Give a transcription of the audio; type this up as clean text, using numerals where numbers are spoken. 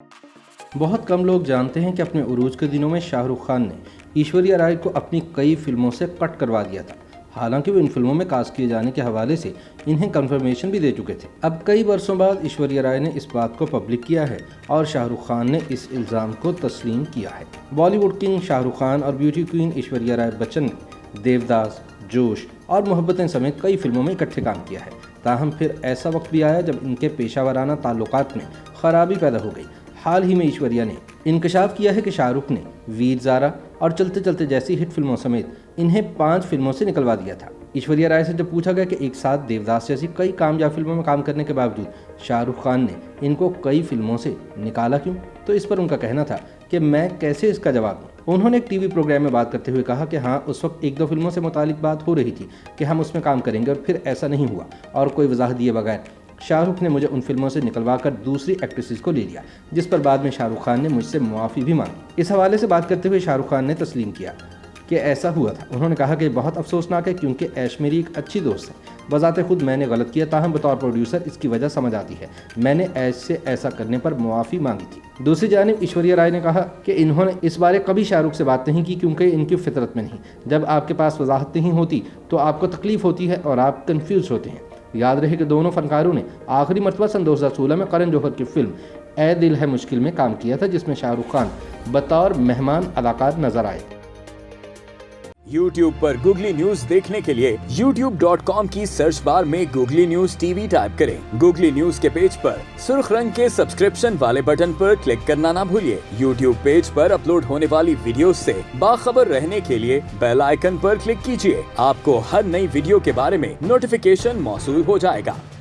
बहुत कम लोग जानते हैं कि अपने उरूज के दिनों में शाहरुख खान ने ऐश्वर्या राय को अपनी कई फिल्मों से कट करवा दिया था। हालांकि वो इन फिल्मों में कास्ट किए जाने के हवाले से इन्हें कंफर्मेशन भी दे चुके थे। अब कई वर्षों बाद ऐश्वर्या राय ने इस बात को पब्लिक किया है और शाहरुख खान ने इस इल्ज़ाम को तस्लीम किया है। बॉलीवुड किंग शाहरुख खान और ब्यूटी क्वीन ऐश्वर्या राय बच्चन ने देवदास, जोश और मोहब्बतें समेत कई फिल्मों में इकट्ठे काम किया है। ताहम फिर ऐसा वक्त भी आया जब इनके पेशावराना ताल्लुकात में खराबी पैदा हो गई। हाल ही में ऐश्वर्या ने इंकशाफ किया है कि शाहरुख ने वीर ज़ारा और चलते चलते जैसी हिट फिल्मों समेत इन्हें 5 फिल्मों से निकलवा दिया था। ऐश्वर्या राय से जब पूछा गया कि एक साथ देवदास जैसी कई कामयाब फिल्मों में काम करने के बावजूद शाहरुख खान ने इनको कई फिल्मों से निकाला क्यों, तो इस पर उनका कहना था कि मैं कैसे इसका जवाब दूं। उन्होंने एक टीवी प्रोग्राम में बात करते हुए कहा कि हाँ, उस वक्त 1-2 फिल्मों से मुतालिक बात हो रही थी कि हम उसमें काम करेंगे और फिर ऐसा नहीं हुआ और कोई वजाहत दिए बगैर शाहरुख ने मुझे उन फिल्मों से निकलवा कर दूसरी एक्ट्रेसेस को ले लिया, जिस पर बाद में शाहरुख खान ने मुझसे मुआफ़ी भी मांगी। इस हवाले से बात करते हुए शाहरुख खान ने तस्लीम किया कि ऐसा हुआ था। उन्होंने कहा कि बहुत अफसोसनाक है क्योंकि ऐश मेरी एक अच्छी दोस्त है। बजाते खुद मैंने गलत किया, ताहम बतौर प्रोड्यूसर इसकी वजह समझ आती है। मैंने ऐश से ऐसा करने पर मुआफ़ी मांगी थी। दूसरी जानिब ऐश्वर्या राय ने कहा कि इन्होंने इस बारे कभी शाहरुख से बात नहीं की क्योंकि इनकी फितरत में नहीं। जब आपके पास वजाहत नहीं होती तो आपको तकलीफ होती है और आप कंफ्यूज होते हैं। याद रहे कि दोनों फनकारों ने आखिरी मरतबा सन 2016 में करण जौहर की फिल्म ए दिल है मुश्किल में काम किया था, जिसमें शाहरुख खान बतौर मेहमान अदाकार नजर आए। YouTube पर गूगली न्यूज देखने के लिए youtube.com की सर्च बार में गूगली न्यूज टीवी टाइप करें। गूगली न्यूज के पेज पर सुर्ख रंग के सब्सक्रिप्शन वाले बटन पर क्लिक करना ना भूलिए। YouTube पेज पर अपलोड होने वाली वीडियोस से बाखबर रहने के लिए बेल आइकन पर क्लिक कीजिए। आपको हर नई वीडियो के बारे में नोटिफिकेशन मौसूल हो जाएगा।